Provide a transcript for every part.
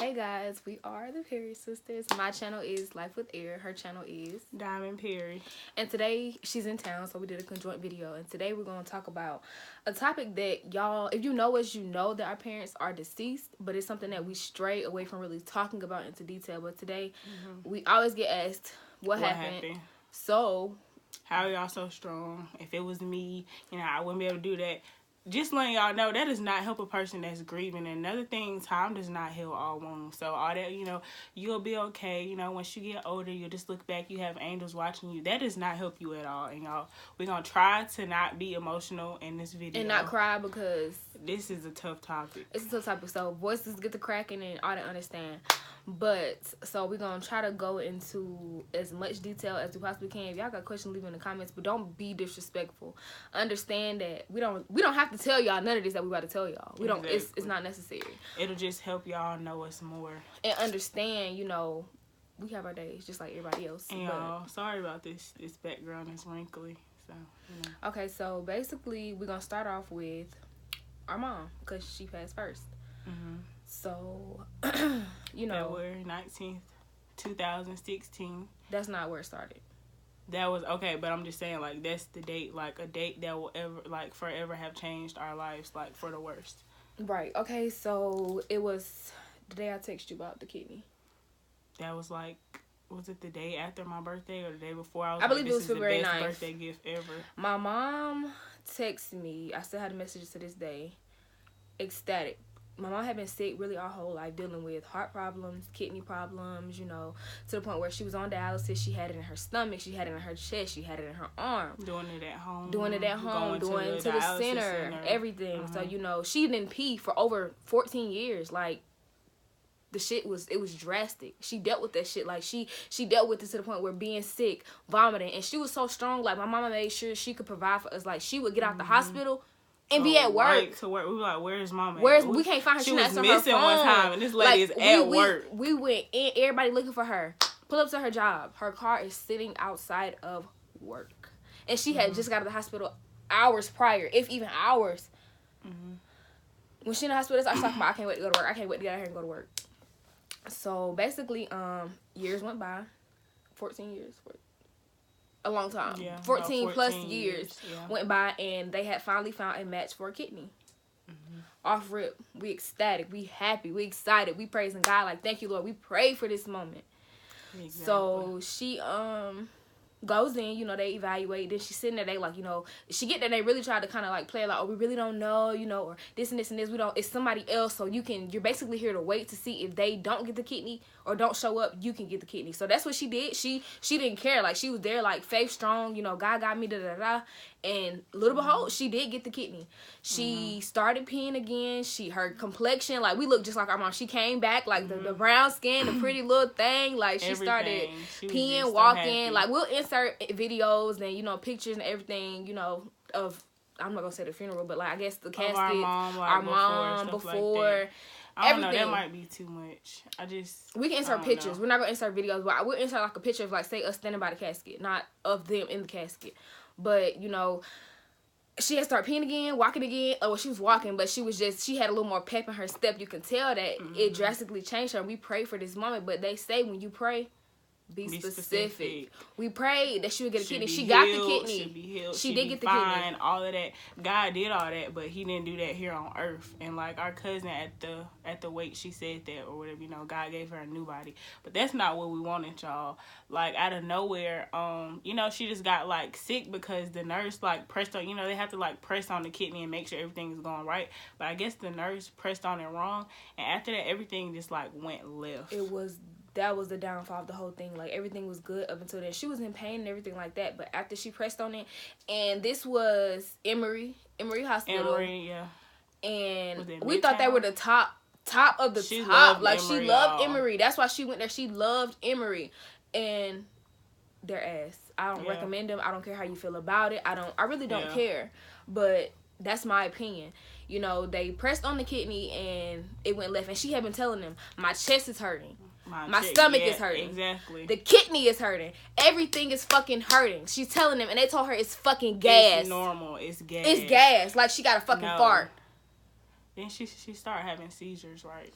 Hey guys, we are the Perry Sisters. My channel is LifewithEr. Her channel is Diamond Perry. And today she's in town, so we did a conjoint video. And today we're going to talk about a topic that y'all, if you know us, you know that our parents are deceased, but it's something that we stray away from really talking about into detail. But today we always get asked what happened. So how are y'all so strong? If it was me, I wouldn't be able to do that. Just letting y'all know, that does not help a person that's grieving. And another thing, time does not heal all wounds. So all that, you'll be okay. Once you get older, you'll just look back. You have angels watching you. That does not help you at all. And y'all, we're going to try to not be emotional in this video. And not cry, because this is a tough topic. It's a tough topic. So voices get to cracking and all that, understand. But, so we're going to try to go into as much detail as we possibly can. If y'all got questions, leave in the comments. But don't be disrespectful. Understand that we don't have to tell y'all none of this that we about to tell y'all. We don't. It's not necessary. It'll just help y'all know us more. And understand, we have our days just like everybody else. And y'all, sorry about this. This background is wrinkly. So, Okay, so basically, we're going to start off with our mom, because she passed first. So, February 19th, 2016. That's not where it started. That was, okay, but I'm just saying, that's the date, a date that will ever, forever have changed our lives, for the worst. Right. Okay, so it was the day I texted you about the kidney. That was, was it the day after my birthday or the day before? I believe it was February 9th. This is the best birthday gift ever. My mom texted me. I still had the messages to this day. Ecstatic. My mom had been sick really our whole life, dealing with heart problems, kidney problems, to the point where she was on dialysis. She had it in her stomach, she had it in her chest, she had it in her arm. Doing it at home. Going to the center, everything. So, she didn't pee for over 14 years. The shit was drastic. She dealt with that shit. She dealt with it to the point where being sick, vomiting. And she was so strong. My mama made sure she could pprovide for us. She would get out the hospital and be at work. Right, to work. We were like, where's mama? We can't find her. She was missing one time, and this lady is at work. We went in, everybody looking for her. Pull up to her job. Her car is sitting outside of work. And she had just got to the hospital hours prior, if even hours. When she in the hospital, I was talking about, I can't wait to go to work. I can't wait to get out here and go to work. So, basically, years went by. 14 years. A long time. Yeah, 14 plus years went by, and they had finally found a match for a kidney. Off rip, we ecstatic, we happy, we excited, we praising God, thank you, Lord. We pray for this moment. Exactly. So she goes in, they evaluate. Then she's sitting there, they she get there, they really try to kind of play oh, we really don't know, or this and this and this. We don't. It's somebody else, so you're basically here to wait to see if they don't get the kidney or don't show up, you can get the kidney. So that's what she did. She didn't care. She was there, faith strong. God got me, da da da. And little behold, she did get the kidney. She started peeing again. Her complexion, we looked just like our mom. She came back, the brown skin, the pretty little thing. She started peeing, walking. We'll insert videos and, pictures and everything, of, I'm not going to say the funeral, but, I guess the casket. Our mom before. I don't know, that might be too much. We can insert pictures. We're not going to insert videos, but I will insert, a picture of, say, us standing by the casket, not of them in the casket. But, she had started peeing again, walking again. Oh, well, she was walking, but she had a little more pep in her step. You can tell that it drastically changed her. And we pray for this moment, but they say when you pray, be specific. We prayed that she would get a kidney. She got the kidney. She'd be healed. She did get the fine, kidney. All of that. God did all that, but he didn't do that here on earth. And our cousin at the wake, she said that or whatever, God gave her a new body. But that's not what we wanted, y'all. Out of nowhere, she just got sick because the nurse pressed on, they have to press on the kidney and make sure everything is going right. But I guess the nurse pressed on it wrong, and after that everything just went left. That was the downfall of the whole thing. Everything was good up until then. She was in pain and everything like that. But after she pressed on it, and this was Emory Hospital. Emory, yeah. And we thought they were the top of the top. She loved Emory. That's why she went there. She loved Emory. And their ass. I don't recommend them. I don't care how you feel about it. I really don't care. But that's my opinion. They pressed on the kidney and it went left. And she had been telling them, my chest is hurting. My stomach is hurting. Exactly. The kidney is hurting. Everything is fucking hurting. She's telling them, and they told her it's fucking gas. It's normal. It's gas. It's gas. She got a fucking fart. Then she started having seizures, right?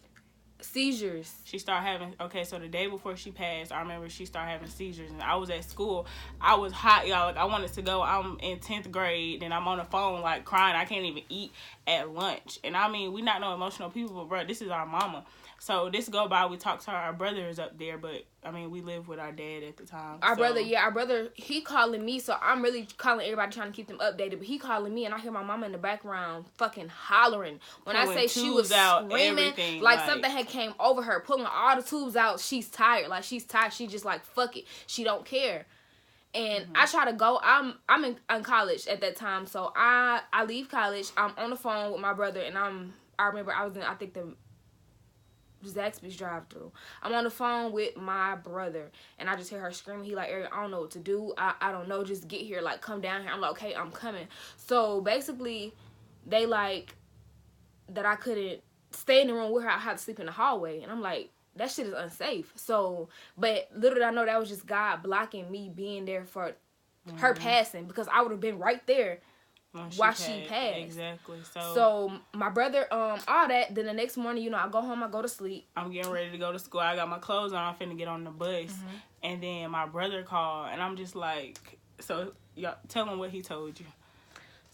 Seizures. She started having, so the day before she passed, I remember she started having seizures, and I was at school. I was hot, y'all. Like, I wanted to go. I'm in 10th grade, and I'm on the phone, like, crying. I can't even eat at lunch. And, I mean, we not no emotional people, but, bro, this is our mama. So, this go by, we talk to our brothers up there, but, I mean, we lived with our dad at the time. Our brother, he calling me, so I'm really calling everybody trying to keep them updated, but he calling me, and I hear my mama in the background fucking hollering. When I say she was screaming, like something had came over her, pulling all the tubes out. She's tired. Like, she's tired. She just like, fuck it. She don't care. And I try to go. I'm in college at that time, so I leave college. I'm on the phone with my brother, and I remember I was in, I think, the Zaxby's drive-thru. I'm on the phone with my brother, and I just hear her screaming. He like, Ariel, I don't know what to do. I don't know. Just get here. Like, come down here. I'm like, okay, I'm coming. So basically, they like that I couldn't stay in the room with her. I had to sleep in the hallway, and I'm like, that shit is unsafe. So, but little did I know that was just God blocking me being there for her passing, because I would have been right there while she passed. Exactly. So my brother, all that. Then the next morning, you know, I go home, I go to sleep. I'm getting ready to go to school. I got my clothes on. I'm finna get on the bus, and then my brother called, and I'm just like, so y'all tell him what he told you.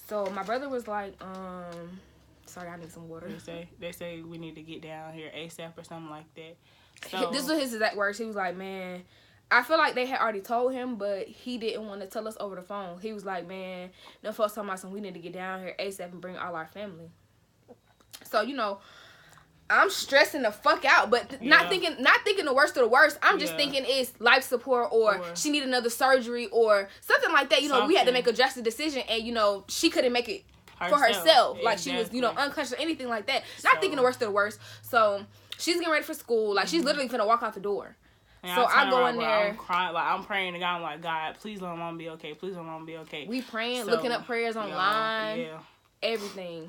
So my brother was like, sorry, I need some water. They say we need to get down here ASAP or something like that. So this was his exact words. He was like, man, I feel like they had already told him, but he didn't want to tell us over the phone. He was like, man, no folks talking about something, we need to get down here ASAP and bring all our family. So, you know, I'm stressing the fuck out, but not thinking the worst of the worst. I'm just thinking it's life support, or she need another surgery or something like that. You know, we had to make a drastic decision, and, you know, she couldn't make it for herself. Like, she was, you know, unconscious or anything like that. Not thinking the worst of the worst. So she's getting ready for school. Like, she's literally finna walk out the door. And so I go in there. I'm crying. Like, I'm praying to God. I'm like, God, please let mom be okay. Please let mom be okay. We praying, looking up prayers online. Everything.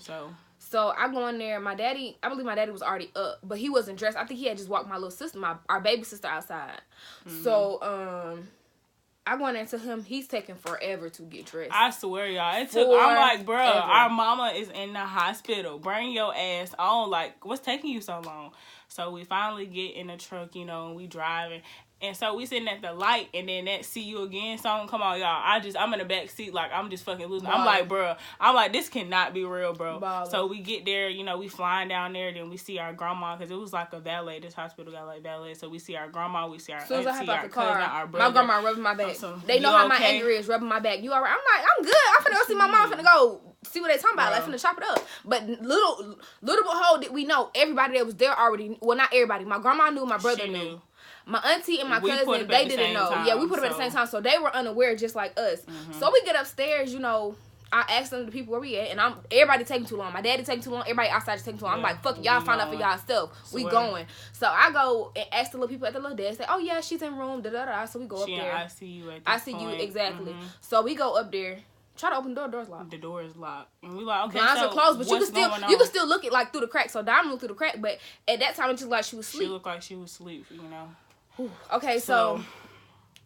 So I go in there. My daddy, I believe my daddy was already up, but he wasn't dressed. I think he had just walked my little sister, our baby sister, outside. So I go in there to him. He's taking forever to get dressed. I swear, y'all. I'm like, bro, our mama is in the hospital. Bring your ass on. Like, what's taking you so long? So we finally get in the truck, you know, and we driving. And so we sitting at the light, and then that "See You Again" song come on, y'all. I'm in the back seat, like, I'm just fucking losing. I'm like, bro, this cannot be real, bro. So we get there, you know, we flying down there, then we see our grandma, because it was like a valet. This hospital got like valet. So we see our grandma, we see our auntie, our cousin, our brother. My grandma rubbing my back. They know how my anger is, rubbing my back. You all right? I'm like, I'm good. I'm finna go see my mom. I'm finna go see what they talking about. Like, finna chop it up. But little behold, did we know everybody that was there already. Well, not everybody. My grandma knew. My brother knew. My auntie and my cousin, they didn't know. We put them at the same time, so they were unaware, just like us. So we get upstairs, you know. I asked them the people where we at, and everybody taking too long. My daddy taking too long. Everybody outside is taking too long. I'm like, fuck, y'all find out for y'all stuff. We going. So I go and ask the little people at the little desk. Say, oh yeah, she's in room. Da da da. So we go up there. I see you at this point. Exactly. So we go up there. Try to open the door. Door's locked. The door is locked, and we like, okay, blinds so are closed, but you can still look it like through the crack. So Diamond looked through the crack, but at that time it just like she was asleep. She looked like she was asleep, you know. Okay, so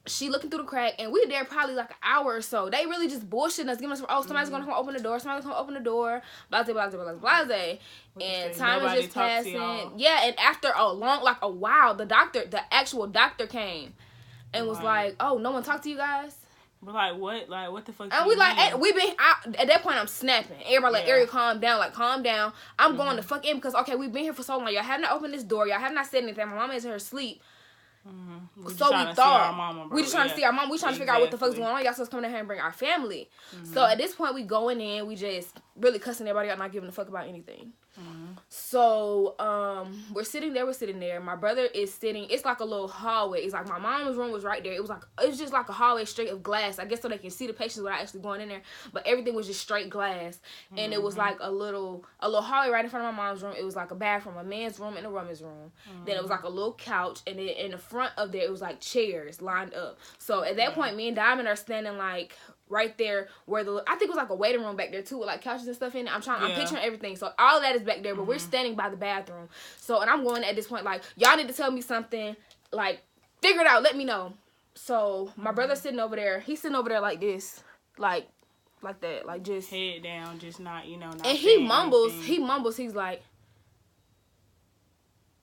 she looking through the crack, and we there probably like an hour or so. They really just bullshitting us, giving us, somebody's gonna come open the door, somebody's gonna open the door, blase, blase, blase, blase. And time is just passing. Yeah, and after a while, the actual doctor came and was like, oh, no one talked to you guys? We're like, what? Like, what the fuck? And we like, at that point, I'm snapping. Everybody like, Ariel, calm down. Like, calm down. I'm going the fuck in because, okay, we've been here for so long. Y'all have not opened this door. Y'all have not said anything. My mama is in her sleep. So we thought we just trying to see our mom. We trying to figure out what the fuck's going on. Y'all supposed to come down here and bring our family. So at this point, we going in. We just really cussing everybody out, not giving a fuck about anything. So we're sitting there. My brother is sitting. It's like a little hallway. It's like my mom's room was right there. It was just like a hallway straight of glass. I guess so they can see the patients without actually going in there. But everything was just straight glass, and it was like a little hallway right in front of my mom's room. It was like a bathroom, a man's room, and a woman's room. Then it was like a little couch, and then in the front of there it was like chairs lined up. So at that point, me and Diamond are standing like right there where I think it was like a waiting room back there too with like couches and stuff in it. I'm picturing everything. So all of that is back there, but we're standing by the bathroom. So, and I'm going at this point like, y'all need to tell me something, like, figure it out, let me know. So my brother's sitting over there. He's sitting over there like this, like that, like just head down, just not, you know, not. And he mumbles, he's like,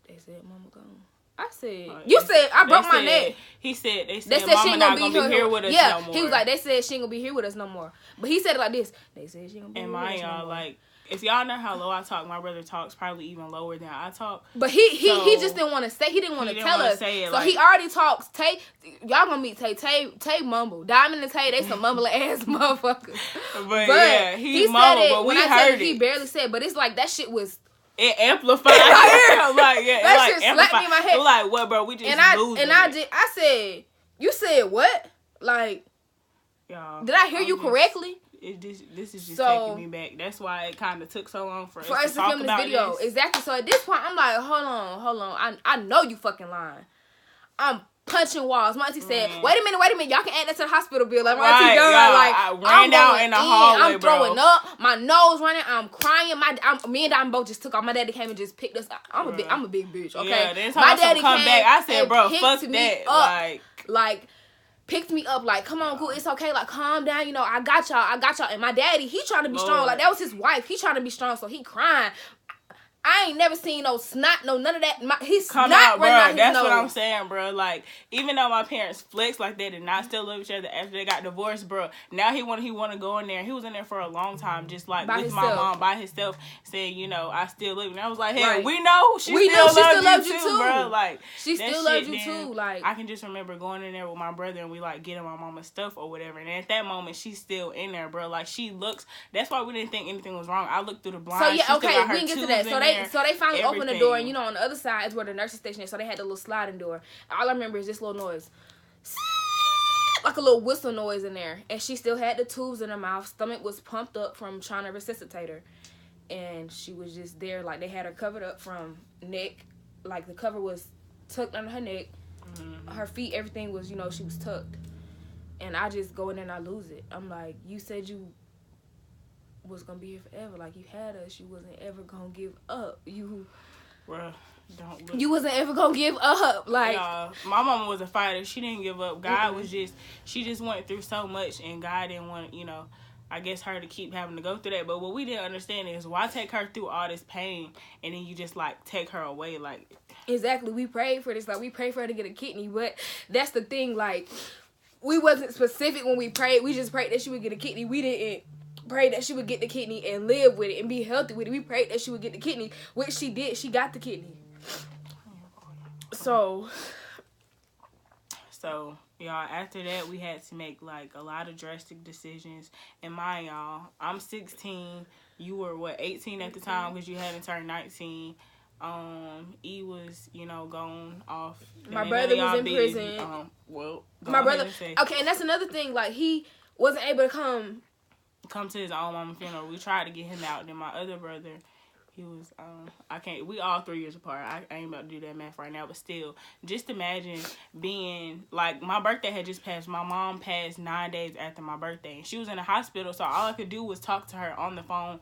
damn. They said mama gone. I said, you said I broke my neck. He said they said mama not gonna be here with us no more. He was like, they said she ain't gonna be here with us no more. But he said it like this. They said she ain't gonna be here with us no more. Like, if y'all know how low I talk, my brother talks probably even lower than I talk. But he just didn't want to say. He didn't want to tell us. So like, he already talks. Tay, y'all gonna meet Tay. Tay mumble. Diamond and Tay, they some mumbling ass motherfuckers. But yeah, he mumbled. But we heard it. He barely said. But it's like that shit was. It amplified. Like, yeah, that shit slapped me in my head. Like, what, bro? We just losing. I said, you said what? Like, y'all, did I hear you correctly? This is just taking me back. That's why it kind of took so long for us to talk film about this video. This. Exactly. So at this point, I'm like, hold on. I know you fucking lying. I'm punching walls. My auntie said, wait a minute. Y'all can add that to the hospital bill. Like, my auntie done. Like, I ran out in the hallway, I'm throwing up. My nose running. I'm crying. Me and Diamond both just took off. My daddy came and just picked us up. I'm a big bitch, okay? Yeah, then my daddy come back. I said, bro, fuck that. Like, picked me up, like, come on, cool, it's okay, like, calm down, you know, I got y'all. And my daddy, he trying to be strong. Like, that was his wife. He trying to be strong, so he crying. I ain't never seen no snot, no none of that. He's come snot out, bro. Out his That's nose. what I'm saying, bro. Like, even though my parents flexed like they did not still love each other after they got divorced, bro. Now he want to go in there. He was in there for a long time, just like by with himself. My mom by himself, saying, you know, I still love you. And I was like, hey, we know she still loves you too, bro. Like, she still loves you too. Like, I can just remember going in there with my brother and we like getting my mama's stuff or whatever. And at that moment, she's still in there, bro. Like, she looks. That's why we didn't think anything was wrong. I looked through the blinds. So yeah, okay, we can get to that. So they finally opened the door, and you know, on the other side is where the nursing station is, so they had the little sliding door. All I remember is this little noise, like a little whistle noise in there, and she still had the tubes in her mouth. Stomach was pumped up from trying to resuscitate her, and she was just there, like they had her covered up from neck, like the cover was tucked under her neck, her feet, everything was, you know, she was tucked, and I just go in there and I lose it. I'm like, you said you was gonna be here forever, like you had us, you wasn't ever gonna give up, Bruh, don't look. You wasn't ever gonna give up. Like, my mama was a fighter. She didn't give up. God was she just went through so much, and God didn't want, you know, I guess her to keep having to go through that. But what we didn't understand is why take her through all this pain and then you just like take her away. Like, exactly. We prayed for this. Like, we prayed for her to get a kidney, but that's the thing. Like, we wasn't specific when we prayed. We just prayed that she would get a kidney. We didn't pray that she would get the kidney and live with it and be healthy with it. We prayed that she would get the kidney, which she did. She got the kidney. So y'all, after that, we had to make like a lot of drastic decisions. And mind y'all, I'm 16. You were 18 at the time because you hadn't turned 19. E was, you know, gone off. My brother was in prison. My brother. Okay, and that's another thing. Like, he wasn't able to come to his own mama funeral. We tried to get him out. Then my other brother, he was, we all 3 years apart. I ain't about to do that math right now, but still, just imagine being, like, my birthday had just passed. My mom passed 9 days after my birthday. And she was in the hospital, so all I could do was talk to her on the phone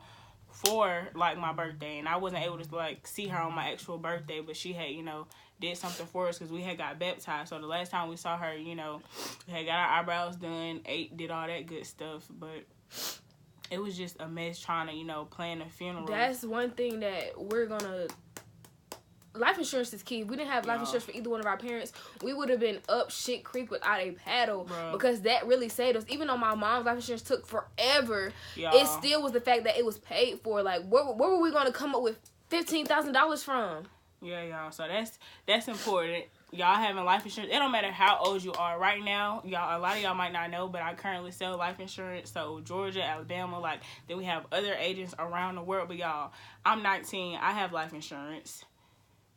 for, like, my birthday. And I wasn't able to, like, see her on my actual birthday, but she had, you know, did something for us because we had got baptized. So the last time we saw her, you know, we had got our eyebrows done, did all that good stuff, but it was just a mess trying to, you know, plan a funeral. That's one thing that we're gonna. Life insurance is key. If we didn't have life insurance for either one of our parents, we would have been up shit creek without a paddle. Because that really saved us. Even though my mom's life insurance took forever, it still was the fact that it was paid for. Like, where were we gonna come up with $15,000 from? Yeah, y'all. So that's important. Y'all having life insurance, it don't matter how old you are right now. Y'all, a lot of y'all might not know, but I currently sell life insurance. So Georgia, Alabama, like, then we have other agents around the world. But y'all, I'm 19. I have life insurance.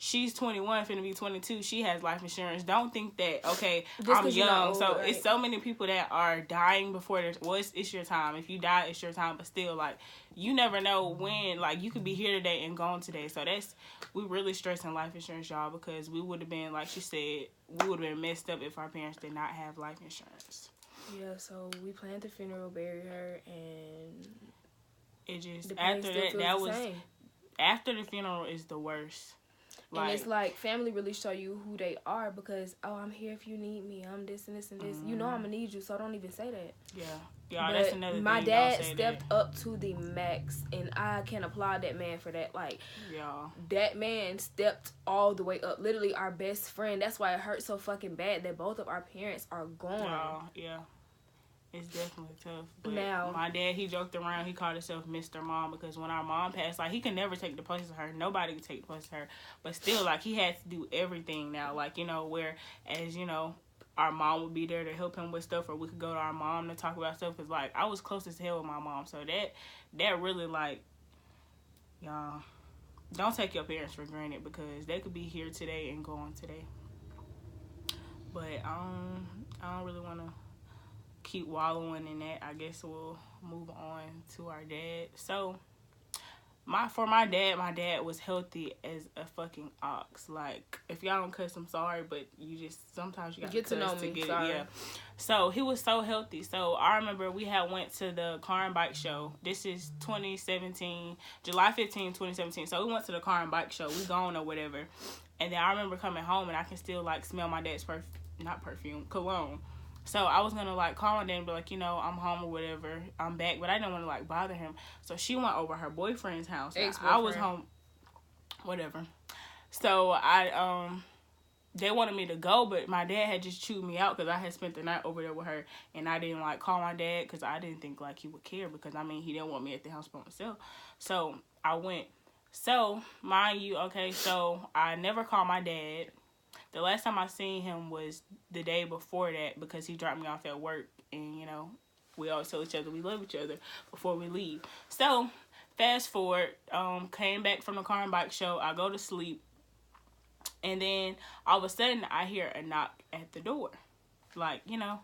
She's 21, finna be 22. She has life insurance. Don't think that, okay, I'm young. So it's so many people that are dying before their, well, it's your time. If you die, it's your time. But still, like, you never know when, like, you could be here today and gone today. So we really stressing life insurance, y'all, because we would have been, like she said, we would have been messed up if our parents did not have life insurance. Yeah, so we planned the funeral, bury her, and it just, after that was, after the funeral is the worst. Like, and it's like family really show you who they are because, oh, I'm here if you need me. I'm this and this and this. You know I'm gonna need you, so don't even say that. Yeah. Yeah, but that's another thing. My dad stepped up to the max, and I can applaud that man for that. Like, that man stepped all the way up. Literally, our best friend. That's why it hurts so fucking bad that both of our parents are gone. Yeah. It's definitely tough. But now, my dad, he joked around. He called himself Mr. Mom because when our mom passed, like, he could never take the place of her. Nobody could take the place of her. But still, like, he had to do everything now. Like, you know, whereas, you know, our mom would be there to help him with stuff, or we could go to our mom to talk about stuff. Because, like, I was close as hell with my mom. So that really, like, y'all, don't take your parents for granted because they could be here today and gone today. But I don't really want to keep wallowing in that. I guess we'll move on to our dad. So, for my dad was healthy as a fucking ox. Like, if y'all don't cuss, I'm sorry, but you just, sometimes you gotta get to know me. Sorry. Yeah. So, he was so healthy. So, I remember we had went to the car and bike show. This is 2017, July 15, 2017. So, we went to the car and bike show. We gone or whatever. And then I remember coming home and I can still, like, smell my dad's cologne. So I was gonna, like, call my dad and be like, you know, I'm home or whatever, I'm back, but I didn't want to, like, bother him. So she went over her boyfriend's house. I was home, whatever. So they wanted me to go, but my dad had just chewed me out because I had spent the night over there with her, and I didn't, like, call my dad because I didn't think, like, he would care because, I mean, he didn't want me at the house by myself. So I went. So, mind you, okay, so I never called my dad. The last time I seen him was the day before that because he dropped me off at work, and, you know, we always tell each other we love each other before we leave. So, fast forward, came back from the car and bike show. I go to sleep, and then all of a sudden I hear a knock at the door. Like, you know,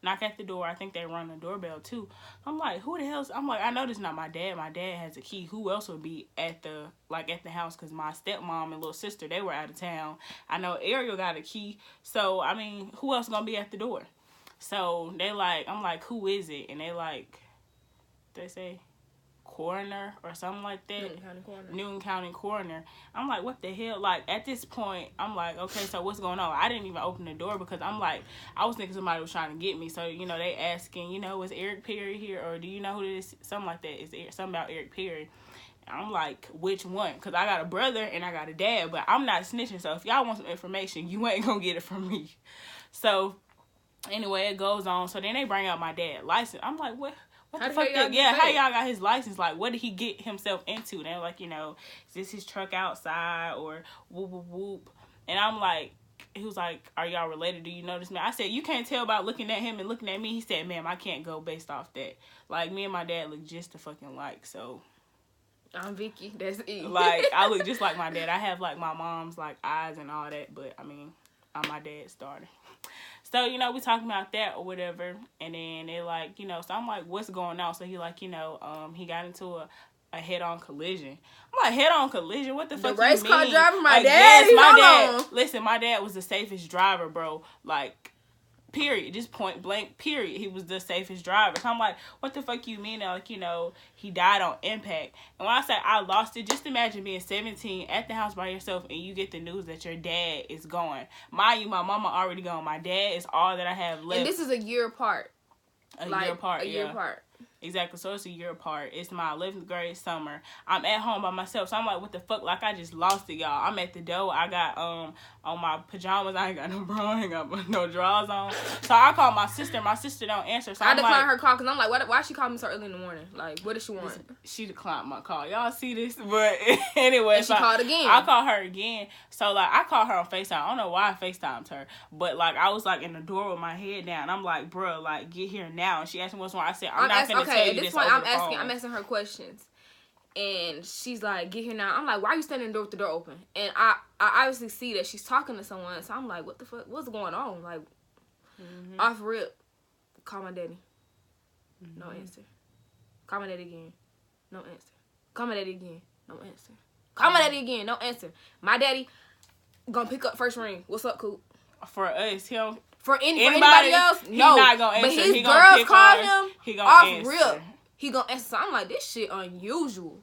knock at the door. I think they rung the doorbell too. I'm like, who the hell's... I'm like, I know this is not my dad. My dad has a key. Who else would be at the house? Because my stepmom and little sister, they were out of town. I know Ariel got a key. So, I mean, who else gonna be at the door? So, they like... I'm like, who is it? And they like... They say... Coroner or something like that. Newton County Coroner. I'm like, what the hell? Like, at this point, I'm like, okay, so what's going on? I didn't even open the door because I'm like, I was thinking somebody was trying to get me. So, you know, they asking, you know, is Eric Perry here? Or do you know who this is? Something like that. Is something about Eric Perry? And I'm like, which one? Because I got a brother and I got a dad, but I'm not snitching. So if y'all want some information, you ain't going to get it from me. So, anyway, it goes on. So then they bring out my dad's license. I'm like, what? What the fuck? How y'all got his license? Like, what did he get himself into? They're like, you know, is this his truck outside or whoop, whoop, whoop? And I'm like, he was like, are y'all related? Do you know this man? I said, you can't tell about looking at him and looking at me. He said, ma'am, I can't go based off that. Like, me and my dad look just a fucking like, so. I'm Vicky. That's it. Like, I look just like my dad. I have, like, my mom's, like, eyes and all that, but, I mean, I'm my dad's daughter. So, you know, we talking about that or whatever, and then they like, you know, so I'm like, what's going on? So he like, you know, he got into a head-on collision. I'm like, head-on collision? What the fuck you mean? The race car driver, my dad? Yes, my dad. Listen, my dad was the safest driver, bro. Like, period. Just point blank, period. He was the safest driver. So I'm like, what the fuck you mean? Like, you know, he died on impact. And when I say I lost it, just imagine being 17 at the house by yourself and you get the news that your dad is gone. Mind you, my mama already gone. My dad is all that I have left. And this is a year apart. A year apart. Exactly. So it's a year apart. It's my 11th grade summer. I'm at home by myself. So I'm like, what the fuck? Like, I just lost it, y'all. I'm at the door. I got on my pajamas. I ain't got no bra. I ain't got no drawers on. So I call my sister. My sister don't answer. So I decline her call because I'm like, why she call me so early in the morning? Like, what does she want? She declined my call. Y'all see this? But anyway. And she called again. I call her again. So, like, I call her on FaceTime. I don't know why I FaceTimed her. But, like, I was, like, in the door with my head down. I'm like, bruh, like, get here now. And she asked me what's wrong. I said, I'm not going to tell you this over the phone. I'm asking her questions. And she's like, get here now. I'm like, why are you standing in the door with the door open? And I obviously see that she's talking to someone. So I'm like, what the fuck? What's going on? Like, off rip. Call my daddy. No answer. Call my daddy again. No answer. Call my daddy again. No answer. Call my daddy again. No answer. My daddy gonna pick up first ring. What's up, Coop? For us, he'll... For anybody else? No. He's not gonna answer. But his girls call him he gonna off answer. rip. He gonna answer. So I'm like, this shit unusual.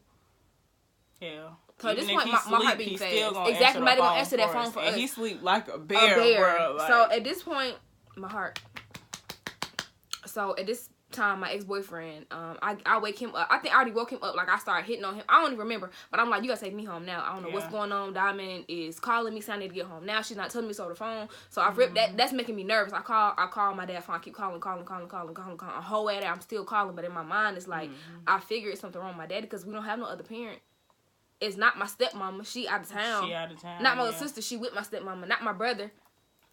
Yeah. So at this point, my heart beating fast. Exactly, might gonna answer that phone for us. And he sleep like a bear. Bro, like. So at this point, my heart. So at this time, my ex-boyfriend, I wake him up. I think I already woke him up. Like, I started hitting on him. I don't even remember, but I'm like, you gotta take me home now. I don't know what's going on. Diamond is calling me saying I need to get home now. She's not telling me so on the phone. So I've ripped that. That's making me nervous. I call my dad phone. I keep calling. A whole way there, I'm still calling, but in my mind it's like I figured it's something wrong with my daddy because we don't have no other parent. It's not my stepmama. She out of town. Not my little sister. She with my stepmama. Not my brother.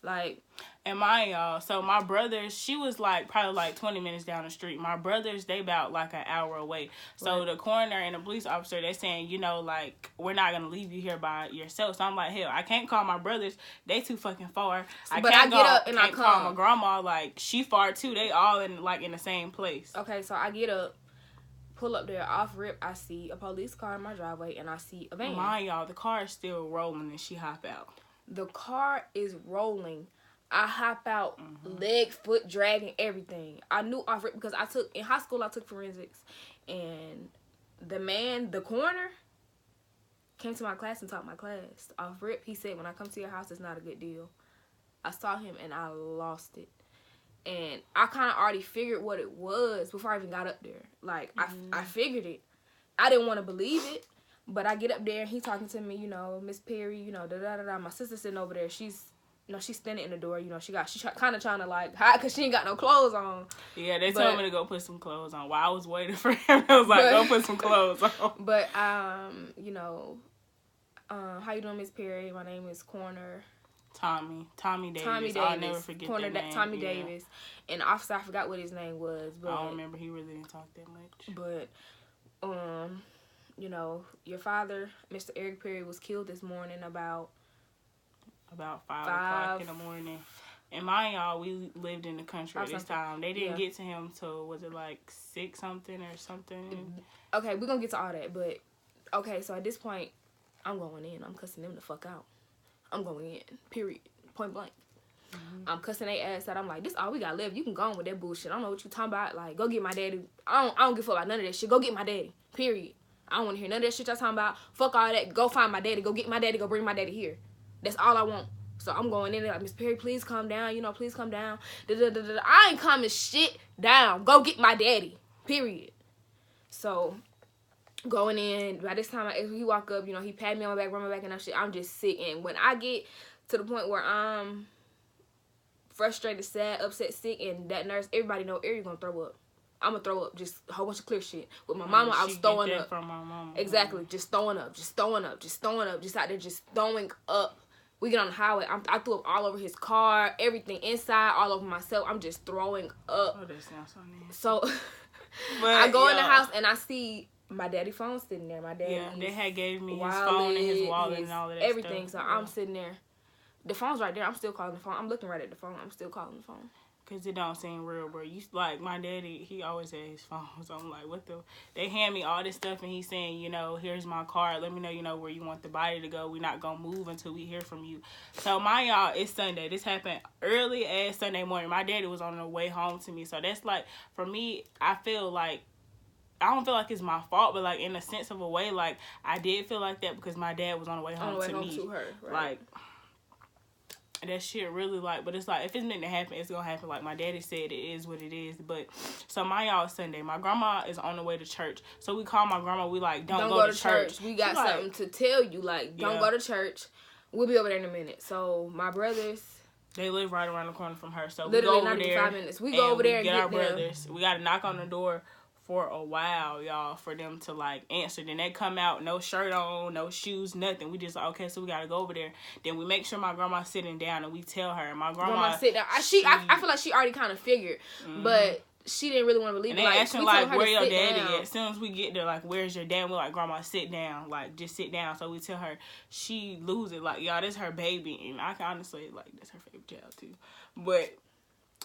Like, and y'all, so my brothers, she was like probably like 20 minutes down the street. My brothers, they about like an hour away. So the coroner and the police officer, they saying, you know, like, we're not gonna leave you here by yourself. So I'm like, hell, I can't call my brothers. They too fucking far. I get up and I call my grandma. Like, she far too. They all in the same place. Okay, so I get up, pull up there, off rip. I see a police car in my driveway, and I see a van. Y'all, the car is still rolling, and she hop out. The car is rolling. I hop out, leg, foot, dragging, everything. I knew off rip because in high school I took forensics, and the coroner came to my class and taught my class. Off rip, he said, when I come to your house, it's not a good deal. I saw him and I lost it. And I kind of already figured what it was before I even got up there. Like, I figured it. I didn't want to believe it. But I get up there and he talking to me, you know, Miss Perry, you know, da-da-da-da. My sister sitting over there. She's standing in the door. You know, she's kind of trying to, like, hide because she ain't got no clothes on. Yeah, they told me to go put some clothes on. While I was waiting for him, I was like, go put some clothes on. But, you know, how you doing, Miss Perry? My name is Coroner Tommy Davis. I'll never forget that name. Tommy Davis. And the officer, I forgot what his name was. But I don't remember. He really didn't talk that much. But, you know, your father, Mr. Eric Perry, was killed this morning about 5 o'clock in the morning. And y'all, we lived in the country at this time. They didn't get to him till, was it like 6 something or something? Okay, we're going to get to all that. But, okay, so at this point, I'm going in. I'm cussing them the fuck out. I'm going in, period, point blank. I'm cussing their ass out. I'm like, this all we got left. You can go on with that bullshit. I don't know what you talking about. Like, go get my daddy. I don't give a fuck about none of that shit. Go get my daddy, period. I don't want to hear none of that shit y'all talking about. Fuck all that. Go find my daddy. Go get my daddy. Go bring my daddy here. That's all I want. So I'm going in there like, Miss Perry, please calm down. You know, please calm down. Da-da-da-da-da. I ain't calming shit down. Go get my daddy. Period. So going in, by this time, he walk up, you know, he pat me on my back, run my back and that shit. I'm just sick. And when I get to the point where I'm frustrated, sad, upset, sick, and that nurse, everybody know you're going to throw up. I'm going to throw up just a whole bunch of clear shit. With my mama, I was throwing up. From my mama. Exactly. Just throwing up. Just out there, just throwing up. We get on the highway. I threw up all over his car, everything inside, all over myself. I'm just throwing up. Oh, that sounds so nasty. So I go in the house and I see my daddy's phone sitting there. My daddy. Yeah, they had gave me his phone and his wallet and all of that everything. stuff. So I'm sitting there. The phone's right there. I'm still calling the phone. I'm looking right at the phone. I'm still calling the phone. Because it don't seem real, bro. You, like, my daddy, he always had his phone. So I'm like, what the? They hand me all this stuff, and he's saying, you know, here's my card. Let me know, you know, where you want the body to go. We're not going to move until we hear from you. So, y'all, it's Sunday. This happened early as Sunday morning. My daddy was on the way home to me. So, that's like, for me, I feel like, I don't feel like it's my fault, but, like, in a sense of a way, like, I did feel like that because my dad was on the way home to me. To her, right. Like, that shit really, like, but it's like, if it's meant to happen, it's gonna happen. Like my daddy said, it is what it is. But so y'all, Sunday, my grandma is on the way to church, so we call my grandma. We like, don't go to church. We got something to tell you. Like, don't go to church. We'll be over there in a minute. So my brothers, they live right around the corner from her. So literally we go over there. 5 minutes. We go over there and get our them. brothers. We gotta knock on the door for a while, y'all, for them to like answer. Then they come out, no shirt on, no shoes, nothing. We just like, okay, so we gotta go over there. Then we make sure my grandma's sitting down, and we tell her. My grandma sit down. I feel like she already kind of figured, but she didn't really want to believe. And they asking like, where your daddy at? As soon as we get there, like, where's your dad? We're like, grandma, sit down, like, just sit down. So we tell her, she lose it, like, y'all, this her baby, and I can honestly like, that's her favorite child too, but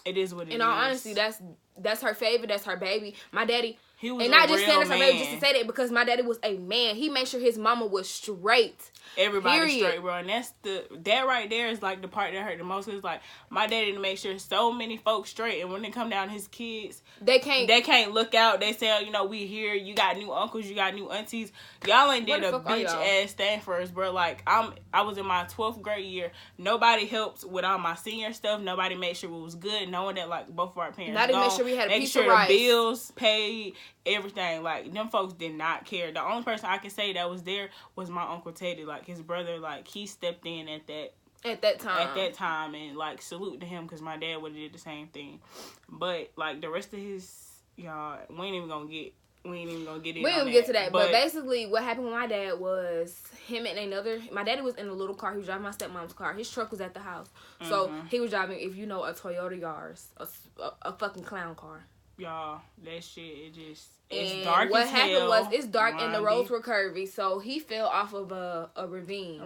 it is what it is. In all honesty, that's her favorite. That's her baby. My daddy, He was and a not just saying real this, man. just to say that because my daddy was a man. He made sure his mama was straight. Everybody straight, bro. And that right there is like the part that hurt the most. Cause like my daddy didn't make sure so many folks straight, and when they come down to his kids, they can't look out. They say, you know, we here. You got new uncles, you got new aunties. Y'all ain't did a bitch ass thing for us, bro. Like I was in my 12th grade year. Nobody helped with all my senior stuff. Nobody made sure it was good, knowing that like both of our parents not even make sure we had a piece of the rice. bills paid, everything. Like them folks did not care. The only person I can say that was there was my Uncle Teddy. Like his brother, like he stepped in at that time and like salute to him because my dad would have did the same thing. But like the rest of his y'all, we ain't even gonna get to that. But basically what happened with my dad was him and my daddy was in a little car. He was driving my stepmom's car. His truck was at the house. So he was driving, if you know, a Toyota Yaris, a fucking clown car. Y'all, that shit, it's and dark what as happened hell. Was it's dark and the roads were curvy, so he fell off of a ravine.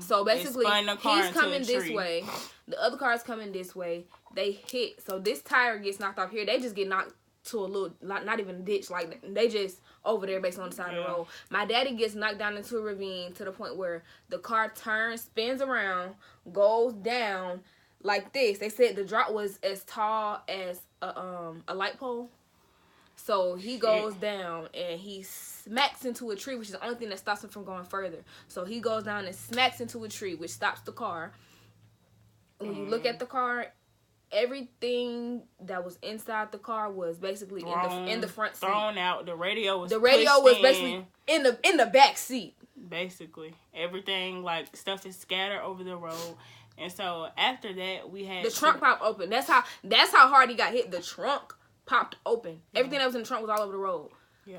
So basically, he's coming this way. The other car's coming this way. They hit. So this tire gets knocked off here. They just get knocked to a little, not even a ditch. Like they just over there based on the side of the road. My daddy gets knocked down into a ravine to the point where the car turns, spins around, goes down like this. They said the drop was as tall as a light pole. So he goes down and he smacks into a tree, which is the only thing that stops him from going further. So he goes down and smacks into a tree, which stops the car. When you look at the car, everything that was inside the car was basically in the front seat. Thrown out. The radio was basically in the back seat. Basically, everything like stuff is scattered over the road. And so after that, we had the trunk popped open. That's how hard he got hit. The trunk popped open. Everything that was in the trunk was all over the road.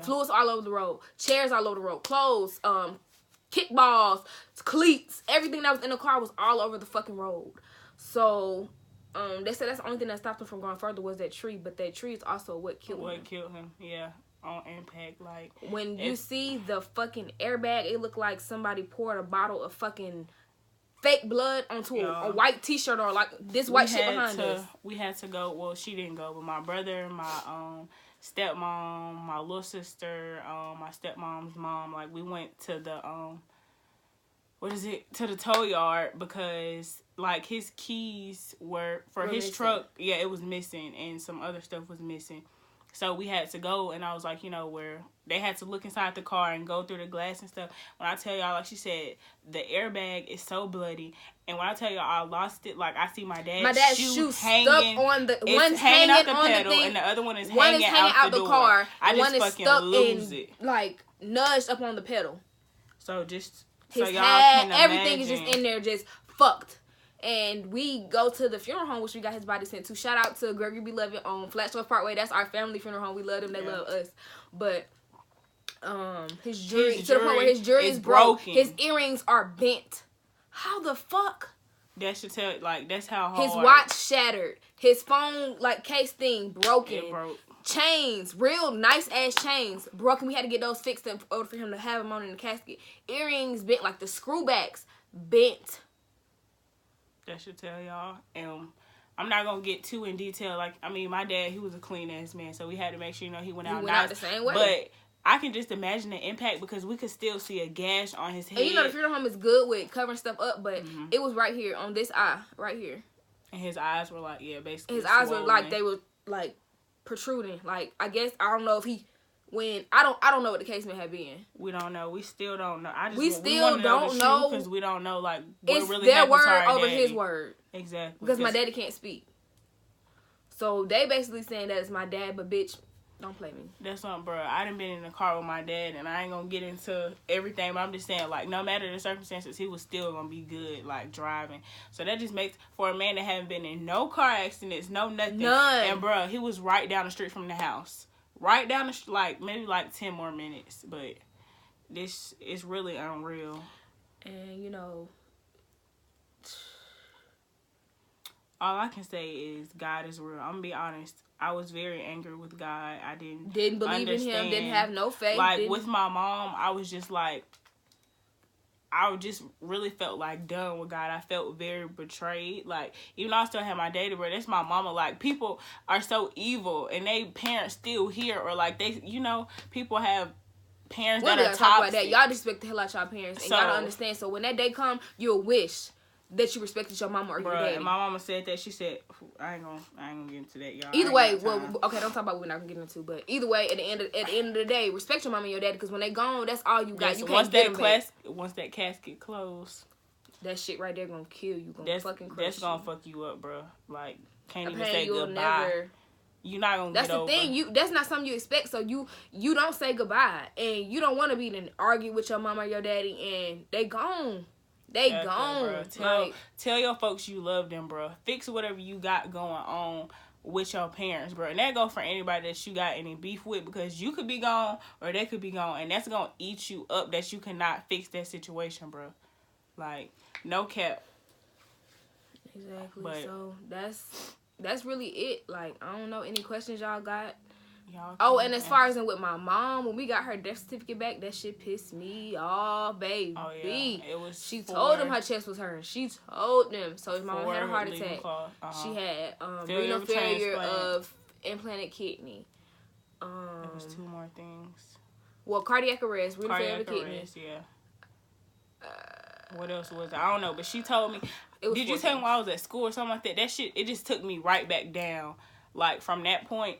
Fluids all over the road. Chairs all over the road. Clothes, kickballs, cleats. Everything that was in the car was all over the fucking road. So they said that's the only thing that stopped him from going further was that tree. But that tree is also what killed him. Yeah. On impact, like when you see the fucking airbag, it looked like somebody poured a bottle of fucking fake blood onto a white t-shirt or like this white shit behind us. We had to go. Well, she didn't go, but my brother, my stepmom, my little sister, my stepmom's mom, like we went to the to the tow yard because like his keys were his missing. truck. Yeah, it was missing and some other stuff was missing. So we had to go, and I was like, you know, where they had to look inside the car and go through the glass and stuff. When I tell y'all, like she said, the airbag is so bloody. And when I tell y'all I lost it, like I see my dad's shoe hanging on the one's hanging out the on pedal, the thing, and the other one is hanging out the door. Car. I just one fucking is stuck lose in, it. Like nudged up on the pedal. So just his so y'all head, can everything imagine. is just in there, just fucked. And we go to the funeral home, which we got his body sent to. Shout out to Gregory Beloved on Flatshore Parkway. That's our family funeral home. We love them. They love us. But his jury, to the point where his jury is broken. His earrings are bent. How the fuck? That should tell, like, that's how hard. His watch shattered. His phone, like, case thing broken. It broke. Chains, real nice ass chains, broken. We had to get those fixed in order for him to have them on in the casket. Earrings bent, like the screwbacks bent. That should tell y'all. I'm not gonna get too in detail. Like, I mean, my dad, he was a clean ass man, so we had to make sure, you know, he went out the same way. But I can just imagine the impact because we could still see a gash on his head. And you know, the funeral home is good with covering stuff up, but it was right here on this eye, right here. And his eyes were like, basically. His eyes were like they were like protruding. Like I guess I don't know if he. I don't know what the case may have been. We don't know. We still don't know. We still don't know because we don't know like what it's really their happened word to our over daddy. his word. Exactly. Because my daddy can't speak. So they basically saying that it's my dad, but bitch, don't play me. That's something, bro. I done been in the car with my dad, and I ain't gonna get into everything, but I'm just saying, like, no matter the circumstances, he was still gonna be good, like, driving. So that just makes, for a man that haven't been in no car accidents, no nothing. None. And, bro, he was right down the street from the house. Right down the street, like, maybe, like, 10 more minutes. But this is really unreal. And, you know, all I can say is God is real. I'm gonna be honest. I was very angry with God. I didn't believe in him, didn't have no faith. Like, with my mom, I was just like, I just really felt like done with God. I felt very betrayed. Like, even though I still have my daddy, bro, that's my mama. Like, people are so evil and they parents still here, or like they, you know, people have parents that are toxic. Talk about that. Y'all respect the hell out y'all parents, and y'all don't understand. So when that day come, you'll wish that you respected your mama or your daddy. And my mama said that. She said, I ain't gonna get into that, y'all. Either way, well, okay, don't talk about what we're not gonna get into, but either way, at the end of the day, respect your mama and your daddy, because when they gone, that's all you got. Yes, you can't get them back. Once that casket closed, that shit right there gonna kill you. Fucking crush that's gonna fuck you up, bro. Like, can't even say goodbye. You're not gonna that's get over. That's the thing. That's not something you expect. So you don't say goodbye, and you don't want to be in argue with your mama or your daddy, and they gone. They gone. Tell your folks you love them, bro. Fix whatever you got going on with your parents, bro. And that go for anybody that you got any beef with, because you could be gone or they could be gone, and that's gonna eat you up that you cannot fix that situation, bro. Like, no cap. Exactly. But, so that's really it. Like, I don't know, any questions y'all got? And as far as with my mom, when we got her death certificate back, that shit pissed me off, baby. Oh, yeah. It was. She told them her chest was hurting. She told them. So his mom had a heart attack. She had renal failure of implanted kidney. It was 2 more things. Well, cardiac arrest, renal failure of kidney. Yeah. What else was it? I don't know, but she told me. Did you tell me while I was at school or something like that? That shit, it just took me right back down. Like, from that point,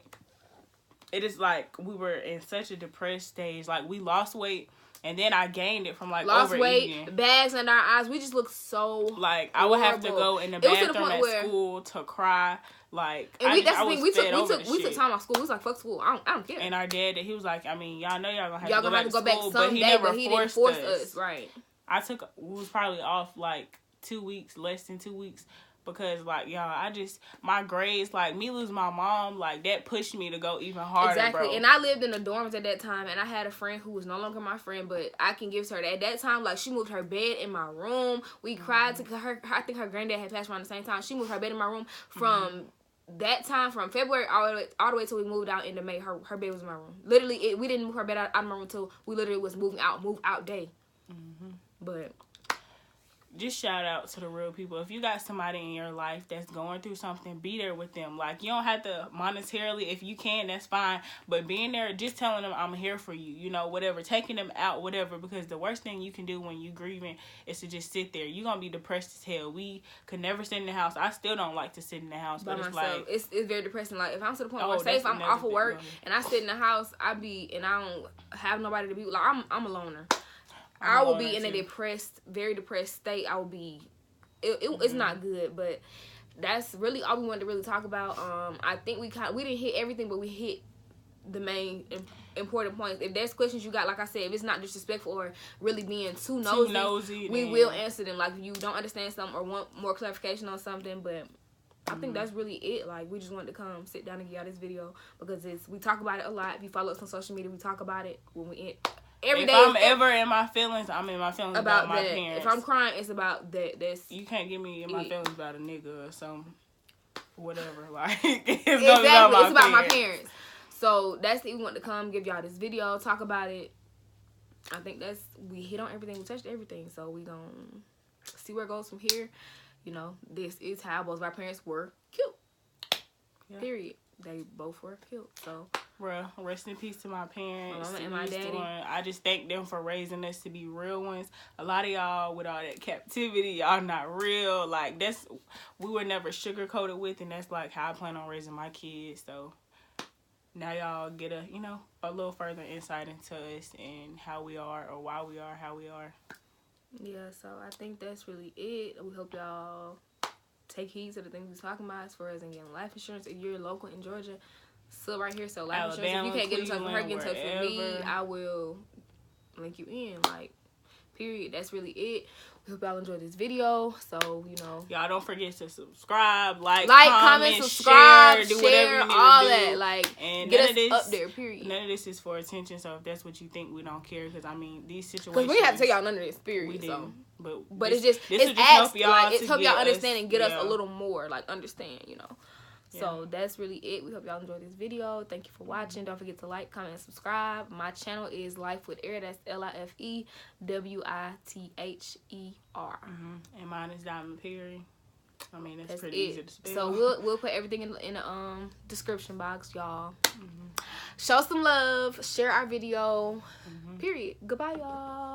it is like we were in such a depressed stage. Like, we lost weight, and then I gained it from like lost overeating. Weight, bags under our eyes. We just looked so like I would have to go in the bathroom at school to cry. Like, and that's the thing. We took time off school. We was like, fuck school. I don't care. And our dad, he was like, I mean, y'all know y'all gonna have to go back someday, but he didn't force us. Right. We was probably off like 2 weeks, less than 2 weeks. Because, like, y'all, my grades, like, me losing my mom, like, that pushed me to go even harder, exactly. Bro. And I lived in the dorms at that time, and I had a friend who was no longer my friend, but I can give to her that. At that time, like, she moved her bed in my room. We cried to her. I think her granddad had passed around the same time. She moved her bed in my room from that time, from February all the way till we moved out into May. Her bed was in my room. Literally, we didn't move her bed out of my room until we literally was move out day. But just shout out to the real people. If you got somebody in your life that's going through something, be there with them. Like, you don't have to monetarily. If you can, that's fine. But being there, just telling them, I'm here for you. You know, whatever. Taking them out, whatever. Because the worst thing you can do when you grieving is to just sit there. You're going to be depressed as hell. We could never sit in the house. I still don't like to sit in the house. But it's like, it's very depressing. Like, if I'm to the point where, say, if I'm off of work and I sit in the house, and I don't have nobody to be with. Like, I'm a loner. I will be in a very depressed state. I will be, it's not good, but that's really all we wanted to really talk about. I think we didn't hit everything, but we hit the main important points. If there's questions you got, like I said, if it's not disrespectful or really being too nosy we will answer them. Like, if you don't understand something or want more clarification on something, but I think that's really it. Like, we just wanted to come sit down and give y'all this video because we talk about it a lot. If you follow us on social media, we talk about it when we end. Every day. If I'm ever in my feelings, I'm in my feelings about my parents. If I'm crying, it's about that. You can't get me in my feelings about a nigga or some whatever. Like, it's about my parents. So that's it. We want to come give y'all this video, talk about it. I think we hit on everything. We touched everything. So we gonna see where it goes from here. You know, this is how both of our parents were killed. Yeah. Period. They both were killed. So, bro, rest in peace to my parents, my mama and my daddy. I just thank them for raising us to be real ones. A lot of y'all with all that captivity, y'all not real. Like, we were never sugarcoated with, and that's like how I plan on raising my kids. So now y'all get a little further insight into us and how we are, or why we are how we are. Yeah. So I think that's really it. We hope y'all take heed to the things we're talking about as far as getting life insurance. If you're local in Georgia, still right here. So life Alabama, insurance, if you can't get in touch with her, get in touch wherever. with me. I will link you in. Like, period. That's really it. We hope y'all enjoyed this video. So, y'all don't forget to subscribe, like, comment, subscribe, share, do whatever you need all to do. that. Like, and get us up there, period. None of this is for attention. So if that's what you think, we don't care. Because, I mean, these situations. Because we have to tell y'all none of this, period. We do. So. But it's just, it's help y'all help y'all understand and get us a little more, like, understand, So that's really it. We hope y'all enjoyed this video. Thank you for watching. Don't forget to like, comment, and subscribe. My channel is LifewithEr. That's LifeWither. And mine is Diamond Perry. I mean, that's pretty easy to spell. So we'll put everything in the description box, y'all. Show some love. Share our video. Period. Goodbye, y'all.